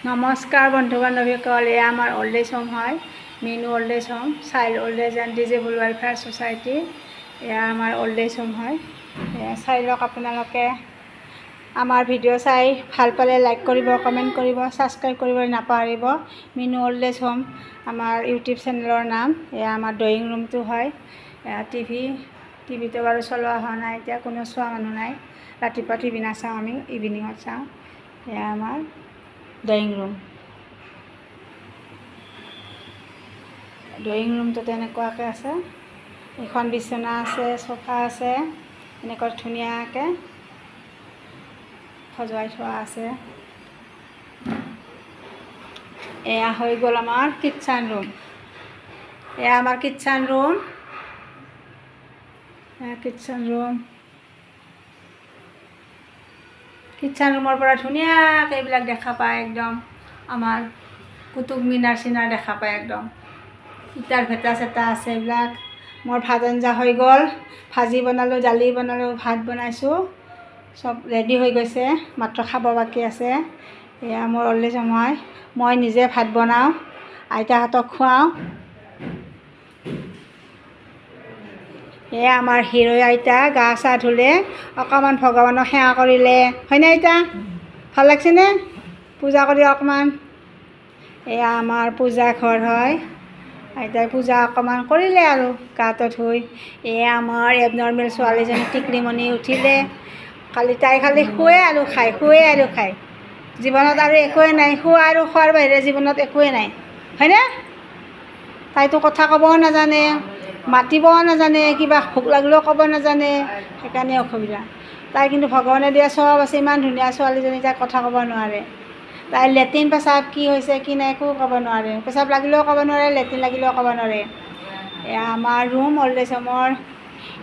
নমস্কাৰ বন্ধু বান্ধৱীসকল, এয়া আমাৰ অল্ড এজ হোম হয়, Minu old age home, child old age and disabled welfare society. এয়া আমাৰ অল্ড এজ হোম হয়। চাই লওক আপোনালোকে। আমাৰ ভিডিঅ' চাই ভাল পালে লাইক কৰিব, কমেণ্ট কৰিব, ছাবস্ক্ৰাইব কৰিবলৈ নাপাহৰিব। মিনু অল্ড এজ হোম আমাৰ ইউটিউব চেনেলৰ নাম। এয়া আমাৰ ড্ৰয়িং ৰুমটো হয়। টিভিটো বাৰু চলোৱা হোৱা নাই, এতিয়া কোনো চোৱা মানুহ নাই। ৰাতিপুৱা টিভি নাচাওঁ, আমি ইভিনিঙত চাওঁ। এয়া আমাৰ ড্ৰয়িং ৰুমটো তেনেকুৱাকৈ আছে। এখন বিচনা আছে, চোফা আছে, এনেকৈ ধুনীয়াকৈ সজোৱাই থোৱা আছে। এয়া হৈ গ'ল আমাৰ কিটচেন ৰুম। এয়া আমাৰ কিটচেন ৰুম। কিটচেন ৰুমৰ পৰা ধুনীয়াকৈ এইবিলাক দেখা পায়। একদম আমাৰ কুটুব মিনাৰ চিনাৰ দেখা পায়। একদম ইটাৰ ভেটা চেটা আছে। এইবিলাক মোৰ ভাত আঞ্জা হৈ গ'ল। ভাজি বনালোঁ, দালি বনালোঁ, ভাত বনাইছোঁ, চব ৰেডি হৈ গৈছে, মাত্ৰ খাব বাকী আছে। এয়া মোৰ অল্ড এজ হোম হয়। মই নিজে ভাত বনাওঁ, আইতাহঁতক খুৱাওঁ। এয়া আমাৰ হিৰো আইতা, গা চা ধুলে, অকণমান ভগৱানক সেৱা কৰিলে, হয়নে আইতা? ভাল লাগছেনে পূজা কৰি অকণমান? এয়া আমাৰ পূজা ঘৰ হয়। আইতাই পূজা অকণমান কৰিলে আৰু গাটো ধুই। এয়া আমাৰ এবনৰ্মেল ছোৱালীজনী টিকলিমণি উঠিলে। তাই খালি শুৱে আৰু খায়। জীৱনত আৰু একোৱেই নাই, শুৱা আৰু খোৱাৰ বাহিৰে জীৱনত একোৱেই নাই, হয়নে? তাইতো কথা ক'বও নাজানে, মাতিবও নাজানে, কিবা ভোক লাগিলেও ক'ব নাজানে, সেইকাৰণে অসুবিধা। তাই কিন্তু ভগৱানে দিয়া চব আছে, ইমান ধুনীয়া ছোৱালীজনী, তাই কথা ক'ব নোৱাৰে। তাইৰ লেট্ৰিন পেচাব কি হৈছে কি নাই একো ক'ব নোৱাৰে। পেচাব লাগিলেও ক'ব নোৱাৰে, লেট্ৰিন লাগিলেও ক'ব নোৱাৰে। এয়া আমাৰ ৰুম অল্ড এজ হোমৰ।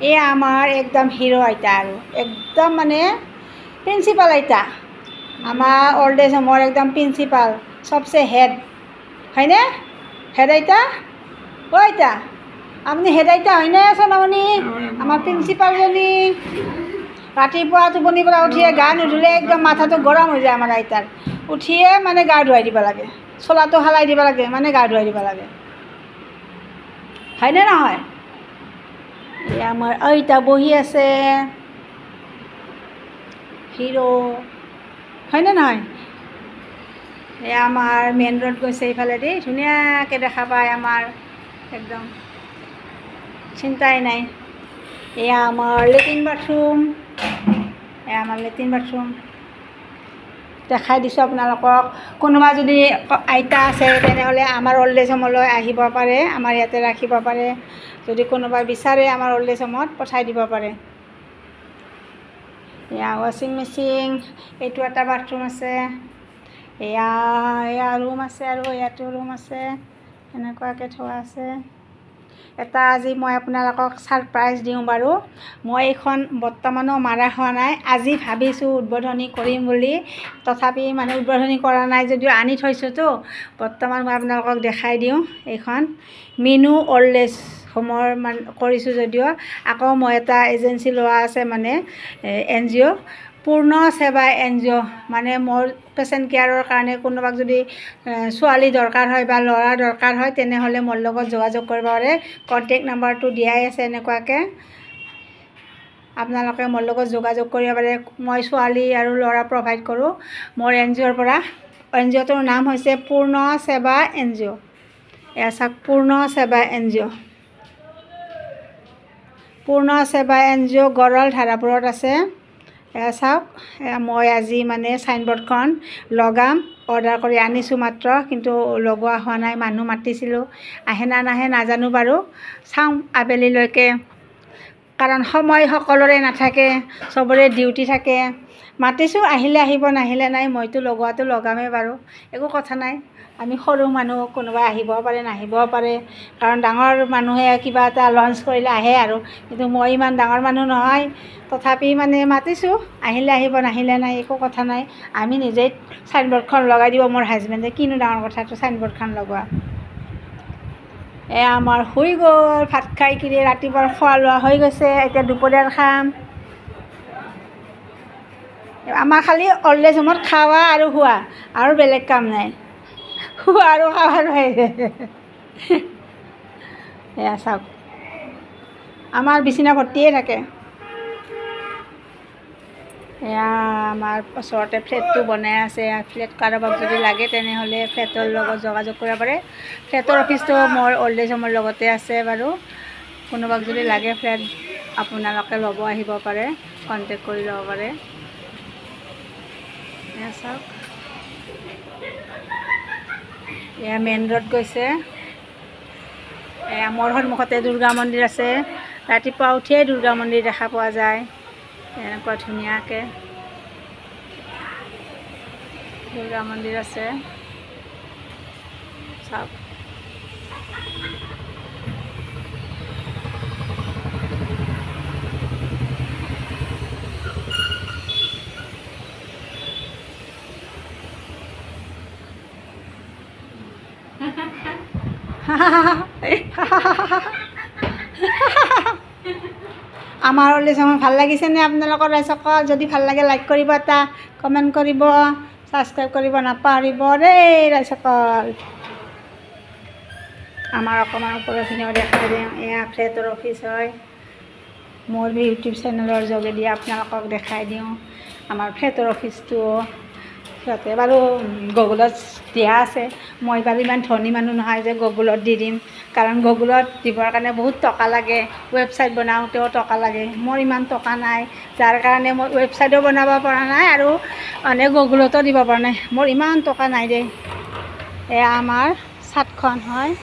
এয়া আমাৰ একদম হিৰো আইতা, আৰু একদম মানে প্ৰিন্সিপাল আইতা। আমাৰ অল্ড এজ হোমৰ একদম প্ৰিন্সিপাল, চবচে হেড, হয়নে? হেড আইতা, অ' আইতা আপুনি হেড আইতা হয়নে? সোণামণি, আমাৰ প্ৰিন্সিপালজনী ৰাতিপুৱা টোপনিৰ পৰা উঠিয়ে গা নুধুলে একদম মাথাটো গৰম হৈ যায় আমাৰ আইতাৰ। উঠিয়ে মানে গা ধুৱাই দিব লাগে, চোলাটো সলাই দিব লাগে, মানে গা ধুৱাই দিব লাগে, হয়নে নহয়? এই আমাৰ আইতা বহি আছে, হিৰো, হয়নে নহয়? এয়া আমাৰ মেইন ৰোড গৈছে এইফালেদি, ধুনীয়াকৈ দেখা পায় আমাৰ, একদম চিন্তাই নাই। এয়া আমাৰ লেট্ৰিন বাথৰুম। দেখাই দিছোঁ আপোনালোকক। কোনোবা যদি আইতা আছে তেনেহ'লে আমাৰ অল্ড এজ হোমলৈ আহিব পাৰে, আমাৰ ইয়াতে ৰাখিব পাৰে। যদি কোনোবাই বিচাৰে আমাৰ অল্ড এজ হোমত পঠাই দিব পাৰে। এয়া ৱাশ্বিং মেচিন, এইটো এটা বাথৰুম আছে। এয়া ৰুম আছে, আৰু ইয়াতো ৰুম আছে, এনেকুৱাকৈ থোৱা আছে। এটা আজি মই আপোনালোকক ছাৰপ্ৰাইজ দিওঁ বাৰু। মই এইখন বৰ্তমানো মাৰা হোৱা নাই, আজি ভাবিছোঁ উদ্বোধনী কৰিম বুলি, তথাপি মানে উদ্বোধনী কৰা নাই যদিও আনি থৈছোঁতো, বৰ্তমান মই আপোনালোকক দেখাই দিওঁ। এইখন মিনু অল্ড এজ হোমৰ কৰিছোঁ যদিও আকৌ মই এটা এজেঞ্চি লোৱা আছে, মানে NGO, পূৰ্ণ সেৱা NGO, মানে মোৰ পেচেণ্ট কেয়াৰৰ কাৰণে কোনোবাক যদি ছোৱালী দৰকাৰ হয় বা ল'ৰা দৰকাৰ হয় তেনেহ'লে মোৰ লগত যোগাযোগ কৰিব পাৰে। কণ্টেক্ট নাম্বাৰটো দিয়াই আছে। এনেকুৱাকৈ আপোনালোকে মোৰ লগত যোগাযোগ কৰিব পাৰে। মই ছোৱালী আৰু ল'ৰা প্ৰভাইড কৰোঁ মোৰ NGOৰ পৰা। NGOটোৰ নাম হৈছে পূৰ্ণ সেৱা NGO। এয়া চাওক, পূৰ্ণ সেৱা NGO গড়ৱাল ধাৰাপুৰত আছে। এয়া চাওক, মই আজি মানে চাইনবৰ্ডখন লগাম, অৰ্ডাৰ কৰি আনিছোঁ মাত্ৰ, কিন্তু লগোৱা হোৱা নাই। মানুহ মাতিছিলোঁ, আহে না নাহে নাজানো বাৰু, চাওঁ আবেলিলৈকে, কাৰণ সময় সকলোৰে নাথাকে, চবৰে ডিউটি থাকে। মাতিছোঁ, আহিলে আহিব, নাহিলে নাই। মইতো লগোৱাটো লগামেই বাৰু, একো কথা নাই। আমি সৰু মানুহ, কোনোবা আহিবও পাৰে নাহিবও পাৰে, কাৰণ ডাঙৰ মানুহে কিবা এটা লঞ্চ কৰিলে আহে আৰু, কিন্তু মই ইমান ডাঙৰ মানুহ নহয়। তথাপি মানে মাতিছোঁ, আহিলে আহিব, নাহিলে নাই, একো কথা নাই। আমি নিজেই চাইনবৰ্ডখন লগাই দিব মোৰ হাজবেণ্ডে, কিনো ডাঙৰ কথাটো চাইনবৰ্ডখন লগোৱা। এয়া আমাৰ হৈ গ'ল ভাত খাই কিনে, ৰাতিপুৱাৰ খোৱা লোৱা হৈ গৈছে, এতিয়া দুপৰীয়াৰ খাম। আমাৰ খালি অল্ড এজ হোমত খোৱা আৰু শোৱা আৰু বেলেগ কাম নাই শোৱা আৰু খাৱাৰ বাহিৰে এয়া চাওক আমাৰ বিচনা ভৰ্তিয়ে থাকে এয়া আমাৰ ওচৰতে ফ্লেটটো বনাই আছে ফ্লেট কাৰোবাক যদি লাগে তেনেহ'লে ফ্লেটৰ লগত যোগাযোগ কৰিব পাৰে ফ্লেটৰ অফিচটো মোৰ অল্ড এজ হোমৰ লগতে আছে বাৰু কোনোবাক যদি লাগে ফ্লেট আপোনালোকে ল'ব আহিব পাৰে কণ্টেক্ট কৰি ল'ব পাৰে এয়া চাওক এয়া মেইন ৰোড গৈছে এয়া মোৰ সন্মুখতে দুৰ্গা মন্দিৰ আছে ৰাতিপুৱা উঠিয়ে দুৰ্গা মন্দিৰ দেখা পোৱা যায় এনেকুৱা ধুনীয়াকৈ দুৰ্গা মন্দিৰ আছে চাওক আমাৰ অল্ড এজ হোম ভাল লাগিছেনে আপোনালোকৰ ৰাইজসকল যদি ভাল লাগে লাইক কৰিব এটা কমেণ্ট কৰিব ছাবস্ক্ৰাইব কৰিব নাপাহৰিব দেই ৰাইজসকল আমাৰ অকণমান ওপৰখিনিও দেখাই দিওঁ এয়া ফ্লেটৰ অফিচ হয় মোৰ ইউটিউব চেনেলৰ যোগেদি আপোনালোকক দেখাই দিওঁ আমাৰ ফ্লেটৰ অফিচটো সিহঁতে বাৰু গুগলত দিয়া আছে মই বাৰু ইমান ধনী মানুহ নহয় যে গুগলত দি দিম কাৰণ গুগলত দিবৰ কাৰণে বহুত টকা লাগে ৱেবছাইট বনাওঁতেও টকা লাগে মোৰ ইমান টকা নাই যাৰ কাৰণে মই ৱেবছাইটো বনাব পৰা নাই আৰু মানে গুগলতো দিব পৰা নাই মোৰ ইমান টকা নাই দেই এয়া আমাৰ ছাদখন হয়